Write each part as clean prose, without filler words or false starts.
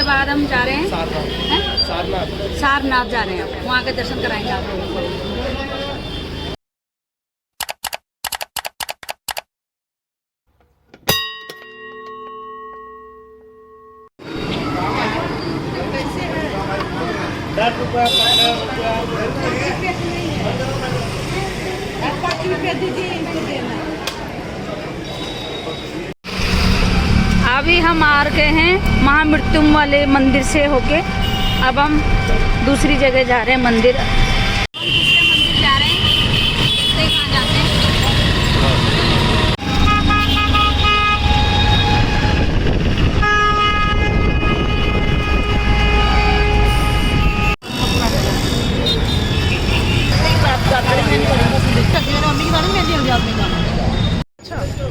बाद हम जा रहे हैं सारनाथ सारनाथ जा रहे हैं, वहाँ के दर्शन कराएंगे आप लोगों को। अभी हम आ गए हैं महामृत्युम वाले मंदिर से होके, अब हम दूसरी जगह जा रहे हैं मंदिर। दूसरे मंदिर जा रहे हैं, देखते हैं कहाँ जाते हैं।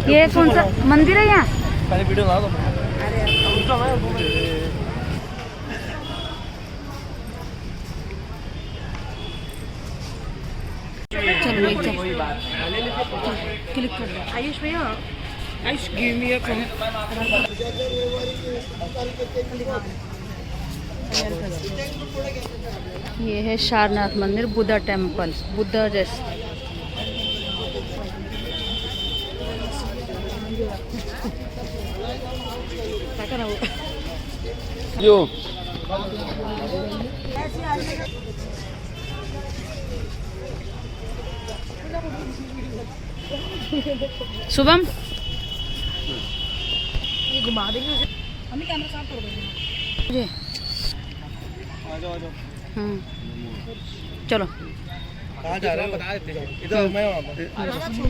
ये कौन सा मंदिर है यहाँ? पहले वीडियो ला दो। चलो एक क्लिक कर दो। आयुष भैया, आयुष गिव मी अ फोन। ये है सारनाथ मंदिर, बुद्धा टेम्पल, बुद्धा जैसे। यो शुभम ये घुमा देंगे उसे, हमें कैमरा साफ कर देंगे। जी आ जाओ। चलो कहाँ जा रहे हो बता देते हैं। इधर मैं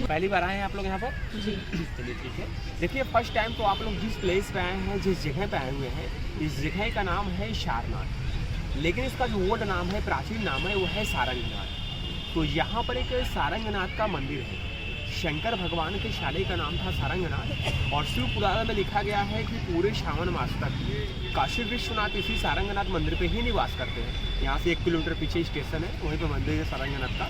पहली बार आए हैं आप लोग यहाँ पर जी? चलिए ठीक है। देखिए फर्स्ट टाइम तो आप लोग जिस प्लेस पे आए हैं, जिस जगह पे आए हुए हैं, इस जगह का नाम है सारनाथ, लेकिन इसका जो ओल्ड नाम है, प्राचीन नाम है, वो है सारंगनाथ। तो यहाँ पर एक सारंगनाथ का मंदिर है। शंकर भगवान के शाले का नाम था सारंगनाथ, और शिव पुराण में लिखा गया है कि पूरे श्रावण मास तक काशी विश्वनाथ इसी सारंगनाथ मंदिर पे ही निवास करते हैं। यहाँ से 1 किलोमीटर पीछे स्टेशन है, वहीं पे मंदिर है सारंगनाथ का।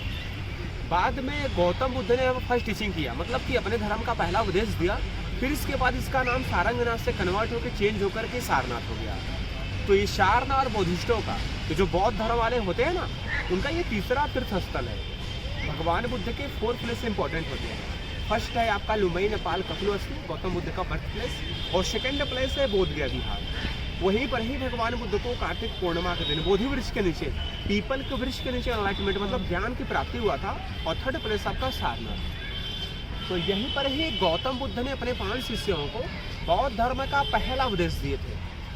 बाद में गौतम बुद्ध ने फर्स्ट टीचिंग किया, मतलब कि अपने धर्म का पहला उपदेश दिया। फिर इसके बाद इसका नाम सारंगनाथ से कन्वर्ट होकर चेंज होकर के सारनाथ हो गया। तो ये सारनाथ बौद्धिस्टों का, तो जो बौद्ध धर्म वाले होते हैं ना, उनका ये तीसरा तीर्थ स्थल है। भगवान बुद्ध के 4 प्लेस इंपॉर्टेंट होते हैं। फर्स्ट है आपका लुम्बई नेपाल कपिलवस्तु, गौतम बुद्ध का बर्थ प्लेस, और सेकेंड प्लेस है बोध गया बिहार। वहीं पर ही भगवान बुद्ध को कार्तिक पूर्णिमा के दिन बोधि वृक्ष के नीचे, पीपल के वृक्ष के नीचे एनलाइटमेंट मतलब ज्ञान की प्राप्ति हुआ था। और थर्ड प्लेस आपका सारनाथ। तो यहीं पर ही गौतम बुद्ध ने अपने 5 शिष्यों को बौद्ध धर्म का पहला उपदेश दिए थे,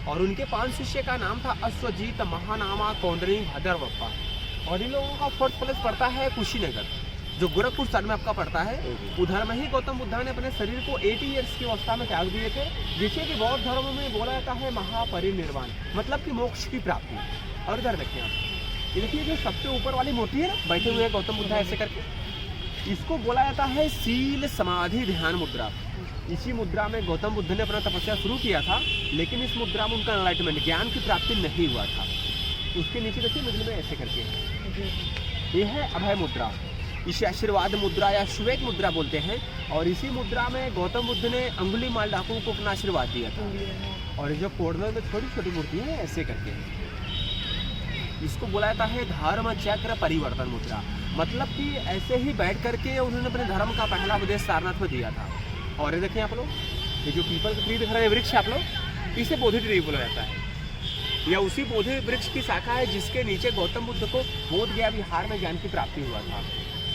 और उनके 5 शिष्य का नाम था अश्वजीत, महानामा, कौंडनी, भद्रवप्पा। और इन लोगों का 4th प्लेस पड़ता है कुशीनगर, जो गोरखपुर साइड में आपका पड़ता है। उधर में ही गौतम बुद्ध ने अपने शरीर को 80 ईयर्स की अवस्था में त्याग दिए थे, जिसे कि बौद्ध धर्म में बोला जाता है महापरिनिर्वाण, मतलब कि मोक्ष की प्राप्ति। और इधर देखिए आप, ये देखिए जो सबसे ऊपर वाली मूर्ति है ना, बैठे हुए हैं गौतम बुद्ध ऐसे करके, इसको बोला जाता है शील समाधि ध्यान मुद्रा। इसी मुद्रा में गौतम बुद्ध ने अपना तपस्या शुरू किया था, लेकिन इस मुद्रा में उनका एनलाइटमेंट ज्ञान की प्राप्ति नहीं हुआ था। उसके नीचे देखिए मिडिल में ऐसे करके, ये है अभय मुद्रा, इसे आशीर्वाद मुद्रा या श्वेत मुद्रा बोलते हैं। और इसी मुद्रा में गौतम बुद्ध ने अंगुली माल डाकुओं को अपना आशीर्वाद दिया था। और ये जो कॉर्नर में छोटी छोटी मूर्ति है ऐसे करके, इसको बुलाया जाता है धर्म चक्र परिवर्तन मुद्रा, मतलब कि ऐसे ही बैठ करके उन्होंने अपने धर्म का पहला उपदेश सारनाथ में दिया था। और ये देखिए आप लोग, ये जो पीपल का ट्री दिख रहा है वृक्ष आप लोग, इसे बोधि ट्री बोला जाता है, या उसी बोधि वृक्ष की शाखा है जिसके नीचे गौतम बुद्ध को बोध गया बिहार में ज्ञान की प्राप्ति हुआ था।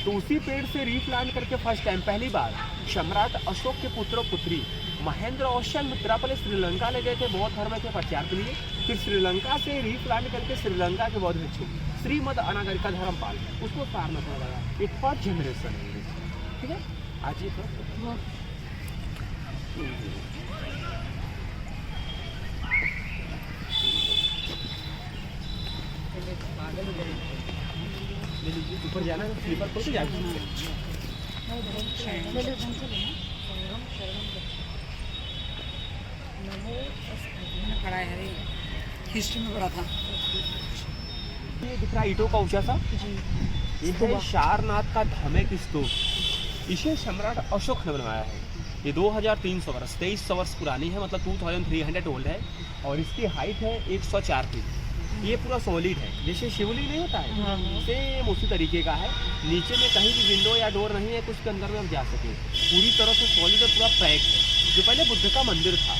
तो उसी पेड़ से रीप्लांट करके फर्स्ट टाइम पहली बार सम्राट अशोक के पुत्र पुत्री महेंद्र और मित्रापल श्रीलंका ले गए थे बौद्ध धर्म के प्रचार के लिए। फिर श्रीलंका से रीप्लांट करके श्रीलंका के बौद्ध भिक्षु श्रीमद अनागरिका धर्मपाल, उसको सारनाथ में लगाया। ये 4th जनरेशन है, ठीक है। आज ये ऊपर जाना है, स्लीपर खोल के जाएगा। पढ़ा है, हिस्ट्री में पढ़ा था। ये दिख रहा है ईंटों का ऊंचा सा, ये है सारनाथ का धार्मिक स्तूप। इसे सम्राट अशोक ने बनवाया है। ये 2300 वर्ष 2300 वर्ष पुरानी है, मतलब 2300 ओल्ड है। और इसकी हाइट है 104 फीट। ये पूरा सॉलिड है, जैसे शिवलिंग नहीं होता है सेम उसी तरीके का है। नीचे में कहीं भी विंडो या डोर नहीं है कुछ के अंदर में हम जा सके, पूरी तरह से सॉलिड और पूरा पैक है। जो पहले बुद्ध का मंदिर था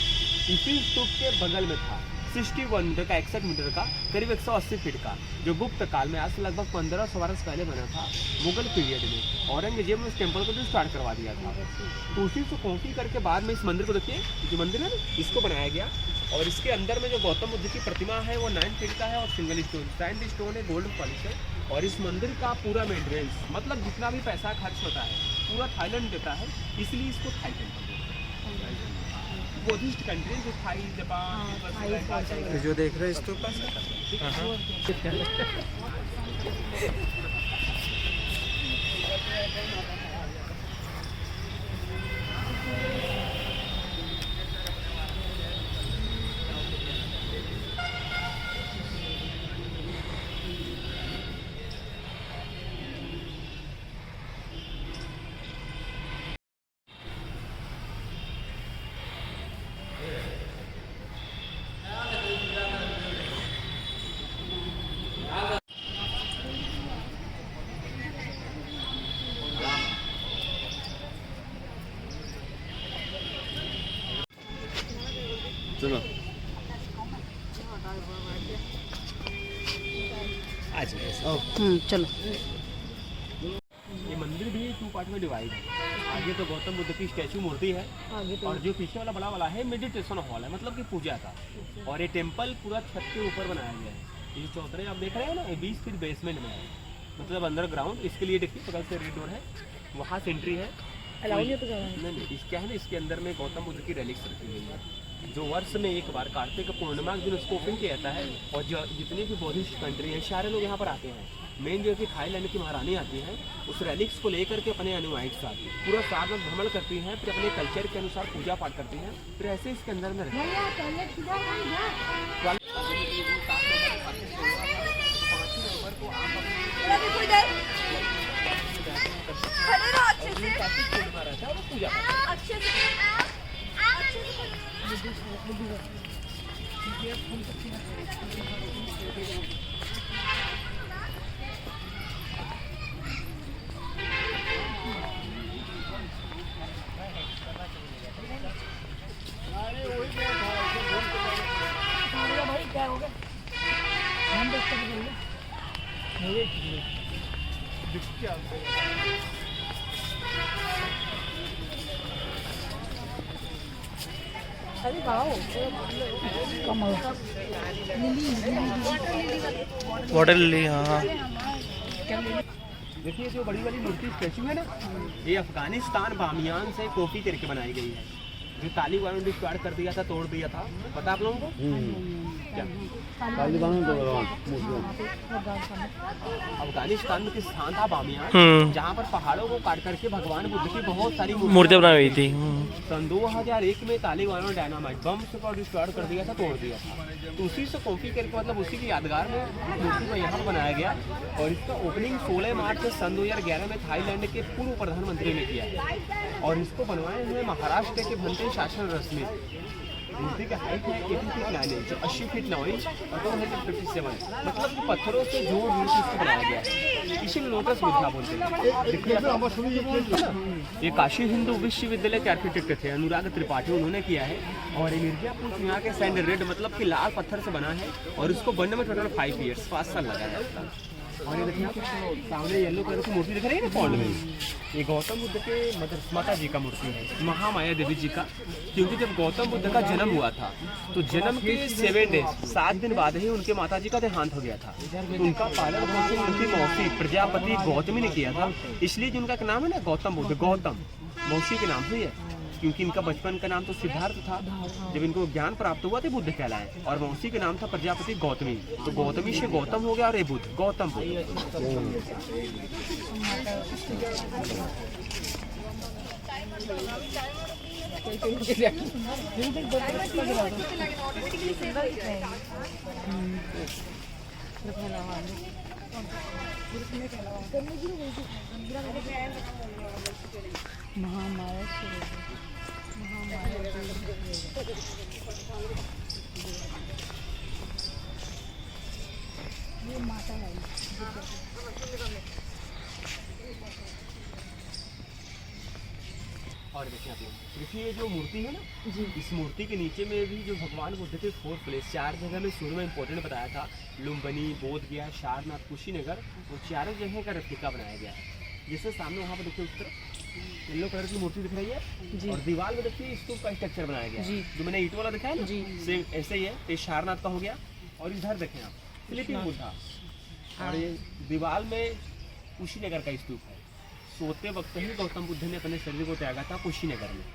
इसी स्तूप के बगल में था, 61 मीटर का 61 मीटर का, करीब 180 फीट का, जो गुप्त काल में आज से लगभग 1500 वर्ष पहले बना था। मुगल पीरियड में औरंगजेब ने उस टेम्पल को भी स्टार्ट करवा दिया था। तो उसी से कॉपी करके बाद में इस मंदिर को देखिए, जो मंदिर है ना इसको बनाया गया। और इसके अंदर में जो गौतम बुद्ध की प्रतिमा है वो 9 फीट का है और सिंगल स्टोन सैंड स्टोन है, गोल्ड पॉलिश है। और इस मंदिर का पूरा मेंटेनेंस मतलब जितना भी पैसा खर्च होता है पूरा थाईलैंड देता है, इसलिए इसको थाई टेम्पल बोलते हैं। बुद्धिस्ट कंट्री जो थाई, जापान, जो देख रहे हैं इसके ऊपर चलो आज चलो। ये मंदिर भी 2 पार्ट में डिवाइड है। आगे तो गौतम बुद्ध की स्टैचू मूर्ति है और जो पीछे वाला बड़ा वाला है मेडिटेशन हॉल है, मतलब कि पूजा का। और ये टेम्पल पूरा छत के ऊपर बनाया गया है। ये चौतरे आप देख रहे हैं ना, ये 20 फीट बेसमेंट में है, मतलब अंडरग्राउंड। इसके लिए देखिए बगल से रेड डोर है, वहाँ से एंट्री है। नहीं, इसके है ना, इसके अंदर में गौतम बुद्ध की रेलिक्स रखी गई है, जो वर्ष में एक बार कार्तिक पूर्णिमा के दिन उसको ओपन किया जाता है। और जो जितने भी बुद्धिस्ट कंट्री हैं सारे लोग यहाँ पर आते हैं। मेन जो है कि थाईलैंड की महारानी आती हैं, उस रेलिक्स को लेकर के अपने अनुयायी के साथ पूरा साथ भ्रमण करती हैं, फिर अपने कल्चर के अनुसार पूजा पाठ करती हैं, फिर ऐसे इसके अंदर में रहते वाटर लिली। हाँ देखिए जो बड़ी वाली मूर्ति स्टैचू है ना, ये अफगानिस्तान बामियान से कॉपी करके बनाई गई है। जो तालिबान ने स्टार्ट कर दिया था, तोड़ दिया था, पता आप लोगों को क्या? अफगानिस्तान में किस स्थान था बामियान, जहाँ पर पहाड़ों को काट करके भगवान बुद्ध की बहुत सारी मूर्तियाँ बनाई हुई थी। सन 2001 में तालिबानों ने डायनामाइट बम से डिस्ट्रॉय कर दिया था, तोड़ दिया था। तो उसी से कॉपी करके मतलब उसी की यादगार में मूर्ति को यहाँ पर बनाया गया। और इसका ओपनिंग 16 मार्च सन 2011 में थाईलैंड के पूर्व प्रधानमंत्री ने किया। और इसको बनवाए हुए महाराष्ट्र के भंते शासन रश्मि। मूर्ति की हाइट है 80 फीट 9 इंच, 80 फीट 9 इंच और 257, मतलब कि पत्थरों से जोड़ जोड़ के इसको बनाया गया है। इसी लोटस मुद्रा बोलते हैं। ये काशी हिंदू विश्वविद्यालय के आर्किटेक्ट थे अनुराग त्रिपाठी, उन्होंने किया है। और ये मिर्जापुर यहाँ के सैंड रेड मतलब कि लाल पत्थर से बना है। और इसको बनने में टोटल 5 ईयर्स 5 साल लगा है उसका। और ये देखिए सामने येलो कलर की मूर्ति दिख रही है ना पॉन्ड में, ये गौतम बुद्ध के माता जी का मूर्ति है, महामाया देवी जी का। क्योंकि जब गौतम बुद्ध का जन्म हुआ था तो जन्म के 7 डेज 7 दिन बाद ही उनके माता जी का देहांत हो गया था। तो उनका पालन पोषण उनकी मौसी प्रजापति गौतमी ने किया था, इसलिए जो उनका नाम है ना गौतम बुद्ध, गौतम मौसी के नाम से है। क्योंकि इनका बचपन का नाम तो सिद्धार्थ था, जब इनको ज्ञान प्राप्त हुआ तो बुद्ध कहलाए। और मौसी के नाम था प्रजापति गौतमी, तो गौतमी से गौतम हो गया और ये बुद्ध, गौतम बुद्ध। और देखिए आप लोग, देखिए ये जो मूर्ति है ना, इस मूर्ति के नीचे में भी जो भगवान बुद्ध के 4 प्लेस 4 जगह में शुरू में इंपॉर्टेंट बताया था, लुम्बिनी, बोध गया, सारनाथ, कुशीनगर, वो चारों जगह का रेप्लिका बनाया गया है। जैसे सामने वहाँ पर देखिए उस तरफ येलो कलर की मूर्ति दिख रही है, और दीवार में देखिए स्तूप का स्ट्रक्चर बनाया गया है, जो मैंने ईंट वाला दिखाया ना, सेम ऐसे ही है। ये सारनाथ का हो गया, और इधर देखें आप स्लीपिंग बुद्धा, और ये दीवार में कुशीनगर का स्तूप है। सोते वक्त ही गौतम बुद्ध ने अपने शरीर को त्यागा था कुशीनगर में,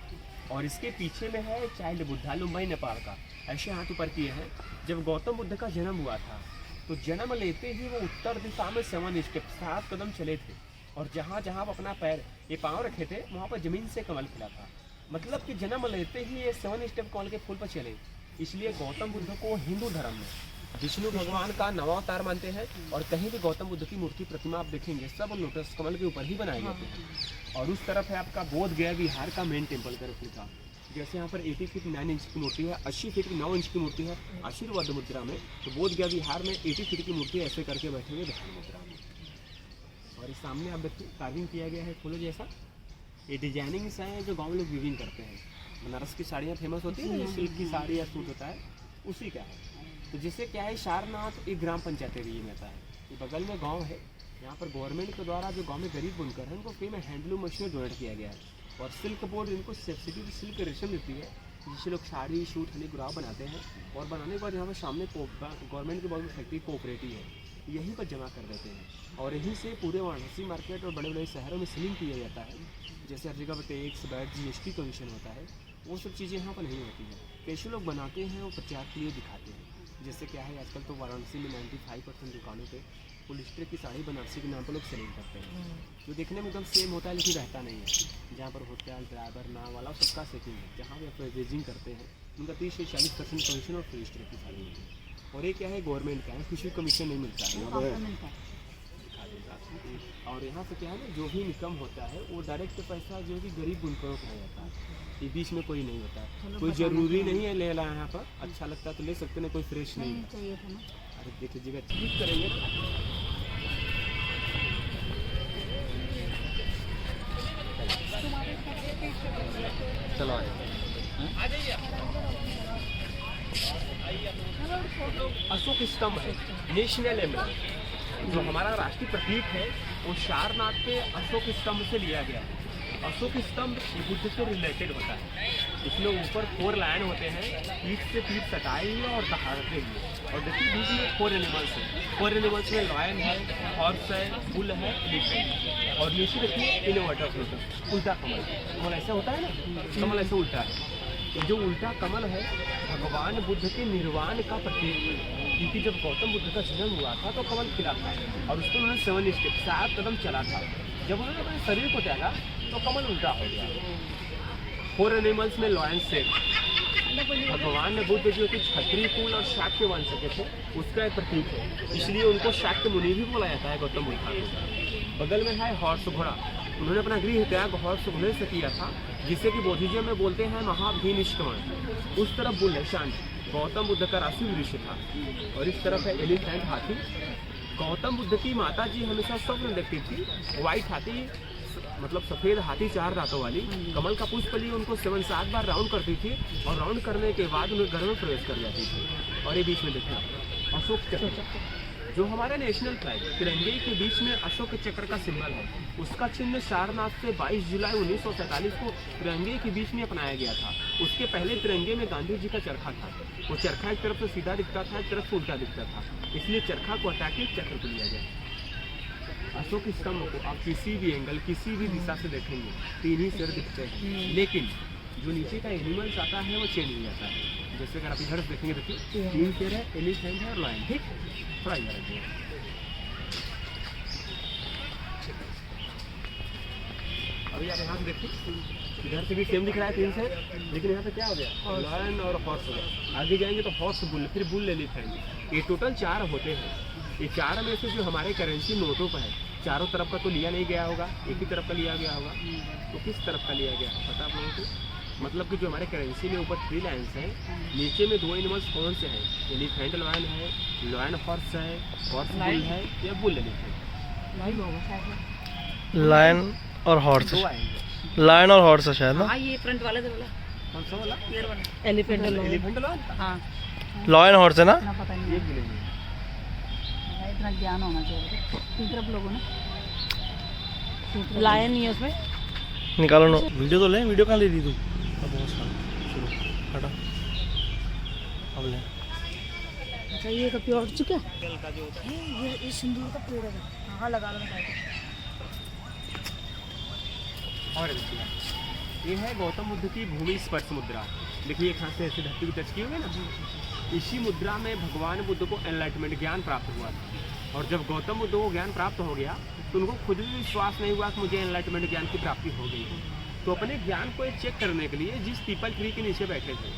और इसके पीछे में है चाइल्ड बुद्धा, लुम्बिनी नेपाल का, ऐसे हाथ ऊपर किए हैं। जब गौतम बुद्ध का जन्म हुआ था तो जन्म लेते ही वो उत्तर दिशा में 7 स्टेप 7 कदम चले थे, और जहाँ जहाँ अपना पैर ये पाँव रखे थे वहाँ पर जमीन से कमल खिला था। मतलब कि जन्म लेते ही ये 7 स्टेप कमल के फूल पर चले। इसलिए गौतम बुद्ध को हिंदू धर्म में विष्णु भगवान का नवा अवतार मानते हैं, और कहीं भी गौतम बुद्ध की मूर्ति प्रतिमा आप देखेंगे सब लोटस कमल के ऊपर ही बनाए जाते हैं। और उस तरफ है आपका बोध गया बिहार का मेन टेम्पल का रेप्लिका। जैसे यहाँ पर 80 फीट 9 इंच की मूर्ति है, 80 फीट 9 इंच की मूर्ति है आशीर्वाद मुद्रा में, तो बोध गया बिहार में 80 फीट की मूर्ति ऐसे करके बैठे हुए ध्यान मुद्रा में। और इस सामने आप देखिए कार्विंग किया गया है फूलों जैसा। ये डिजाइनिंग्स हैं जो गाँव लोग वीविंग करते हैं। बनारस की साड़ियाँ फेमस होती है, सिल्क की साड़ी या सूट होता है, उसी का है। तो जिससे क्या है, सारनाथ एक ग्राम पंचायत एरिया में आता है, ये बगल में गांव है। यहाँ पर गवर्नमेंट के द्वारा जो गांव में गरीब बुनकर हैं उनको फ्री में हैंडलूम मशीन डोनेट किया गया है, और सिल्क बोर्ड इनको सब्सिडी सिल्क रेशम देती है, जिससे लोग साड़ी सूट हनी गुराव बनाते हैं। और बनाने के बाद यहाँ पर सामने गवर्नमेंट की बहुत फैक्ट्री कोऑपरेटिव है, यहीं पर जमा कर देते हैं, और यहीं से पूरे वाराणसी मार्केट और बड़े बड़े शहरों में सेलिंग किया जाता है। जैसे हर जगह पर टैक्स वैट GST कमीशन होता है, वो सब चीज़ें यहाँ पर नहीं होती है। कैसे लोग बनाते हैं वो प्रचार के लिए दिखाते हैं। जैसे क्या है, आजकल तो वाराणसी में 95% दुकानों पे पोलिस्टर की साड़ी बनारसी के नाम पर लोग सेलिंग करते हैं, जो देखने में एकदम सेम होता है लेकिन रहता नहीं है। जहाँ पर होटल ड्राइवर नाव वाला सबका सेटिंग है, जहाँ भी पैकेजिंग करते हैं उनका 30 से 40% कमीशन और पोलिस्टर की साड़ी होती है। और ये क्या है, गवर्नमेंट का है, किसी कमीशन नहीं मिलता है। और यहाँ से क्या है ना, जो भी इनकम होता है वो डायरेक्ट पैसा जो कि गरीब बुनकरों को जाता है, ये बीच में कोई नहीं होता है। कोई ज़रूरी नहीं है ले लाना, यहाँ पर अच्छा लगता है तो ले सकते हैं, कोई फ्रेश नहीं है। अरे देख लीजिएगा, ठीक करेंगे। चलो आ जाइए। अशोक स्तंभ है नेशनल एम्बलम, जो हमारा राष्ट्रीय प्रतीक है, वो सारनाथ के अशोक स्तंभ से लिया गया है। अशोक स्तंभ बुद्ध से रिलेटेड होता है। इसमें ऊपर 4 लाइन होते हैं, पीठ से पीठ सटाए हुए और दहाड़ते हुए, और देखिए बीच में 4 एनिमल्स हैं। 4 एनिमल्स में लॉयन है, हॉर्स है, बुल है, एलिफेंट है, और नीचे देखिए इनवर्टर फ्लोटर उल्टा कमल। कमल ऐसा होता है ना, कमल ऐसे उल्टा है। जो उल्टा कमल है भगवान बुद्ध के निर्वाण का प्रतीक है, क्योंकि जब गौतम बुद्ध का जन्म हुआ था तो कमल खिला था, और उसको उन्होंने 7 स्टेप 7 कदम चला था। जब उन्होंने अपने शरीर को त्यागा तो कमल उल्टा हो गया। 4 एनिमल्स में लॉयन से भगवान ने बुद्ध जो कि क्षत्रिय कुल और शाक्य वंश के थे उसका एक प्रतीक है, इसलिए उनको शाक्य मुनि भी बोला जाता है गौतम बुद्ध को। बगल में है हॉर्स घोड़ा, उन्होंने अपना गृह त्याग हॉर्स घोड़े से किया था, जिसे कि बोधिजम में बोलते हैं महाभि निष्क्रमण। उस तरफ बुल है शांत, गौतम बुद्ध का राशि वृक्ष था, और इस तरफ है एलिफेंट हाथी। गौतम बुद्ध की माता जी हमेशा स्वप्न देखती थी, व्हाइट हाथी मतलब सफ़ेद हाथी 4 दांतों वाली, कमल का पुष्प लिए उनको 7 बार राउंड करती थी, और राउंड करने के बाद उन्हें घर में प्रवेश कर जाती थी। और ये बीच में देखिए अशोक चक्र, जो हमारे नेशनल फ्लैग तिरंगे के बीच में अशोक चक्र का सिंबल है, उसका चिन्ह सारनाथ से 22 जुलाई 1947 को तिरंगे के बीच में अपनाया गया था। उसके पहले तिरंगे में गांधी जी का चरखा था, वो चरखा एक तरफ से सीधा दिखता था, एक तरफ से उल्टा दिखता था, इसलिए चरखा को हटा के चक्र को लिया गया। अशोक स्तंभ को आप किसी भी एंगल किसी भी दिशा से देखेंगे 3 ही सिर दिखते हैं, लेकिन जो नीचे का एनिमल्स आता है वो चेंज हो जाता है। जैसे अगर आप इधर देखेंगे देखिए 3 सिर है, एलिफेंट है और लायन, ठीक। थोड़ा इधर रखिए, अभी आप यहाँ से देखिए, इधर से भी सेम दिख रहा है 3 सिर, लेकिन यहाँ पे क्या हो गया, लायन और हॉर्स हो गया। आगे जाएंगे तो हॉर्स बुल, फिर बुल एलिफेंट, ये टोटल 4 होते हैं। ये 4 में से जो हमारे करेंसी नोटों पर है, चारों तरफ का तो लिया नहीं गया होगा, एक ही तरफ का लिया गया होगा। तो किस तरफ का लिया गया पता आप लोगों को? मतलब कि जो हमारे करेंसी में ऊपर 3 लाइन्स हैं, नीचे में 2 एनिमल्स कौन से हैं? एलिफेंट लॉयन है, लॉयन हॉर्स है, हॉर्स बुल है या बुल एलिफेंट? लायन और हॉर्स, 2 आएंगे। लायन और हॉर्स है शायद ना। हाँ ये फ्रंट वाला वाला कौन सा वाला? Elephant elephant lion? हाँ लॉयन हॉर्स है ना। इतना पता नहीं ये भी नहीं है। है, इतना ज्ञान होना चाहिए। तीन तरफ लोगों ने लायन नहीं है उसमें। निकालो ना, वीडियो तो ले। वीडियो कहाँ ले रही तू? बहुत सारा शुरू हटा अब ले। अच्छा ये का प्योर चुका है ये सिंदूर का पेड़ है। हाँ लगा लो और देखिए, ये है गौतम बुद्ध की भूमि स्पर्श मुद्रा। देखिए एक हाथ से ऐसे धरती को टच की हुई है ना। इसी मुद्रा में भगवान बुद्ध को एनलाइटमेंट ज्ञान प्राप्त हुआ था। और जब गौतम बुद्ध को ज्ञान प्राप्त हो गया तो उनको खुद भी विश्वास नहीं हुआ कि मुझे एनलाइटमेंट ज्ञान की प्राप्ति हो गई। तो अपने ज्ञान को चेक करने के लिए जिस पीपल ट्री के नीचे बैठे थे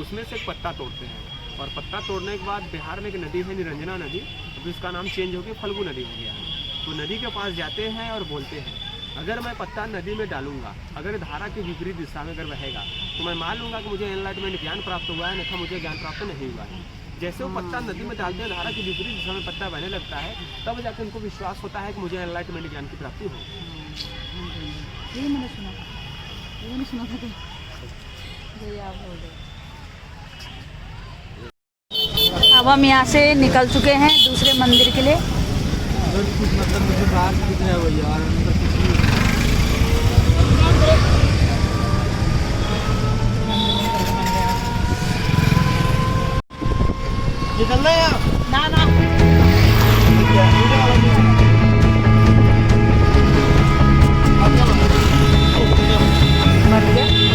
उसमें से एक पत्ता तोड़ते हैं। और पत्ता तोड़ने के बाद बिहार में एक नदी है निरंजना नदी, तो इसका नाम चेंज हो गया फल्गु नदी हो गया है। तो नदी के पास जाते हैं और बोलते हैं अगर मैं पत्ता नदी में डालूंगा, अगर धारा की विपरीत दिशा में अगर बहेगा तो मैं मान लूंगा कि मुझे एनलाइटमेंट ज्ञान प्राप्त हुआ है, अन्यथा मुझे ज्ञान प्राप्त नहीं हुआ है। जैसे वो पत्ता नदी में डालते हैं, धारा की विपरीत दिशा में पत्ता बहने लगता है, तब जाकर उनको विश्वास होता है कि मुझे एनलाइटमेंट ज्ञान की प्राप्ति हो। ये मैंने सुना था, ये मैंने सुना था जो ये आप बोल रहे। अब हम यहाँ से निकल चुके हैं दूसरे मंदिर के लिए। मतलब मुझे बाहर दिख रहा है वो यार, अंदर कुछ नहीं। निकलना है यार। ना ना मर गया।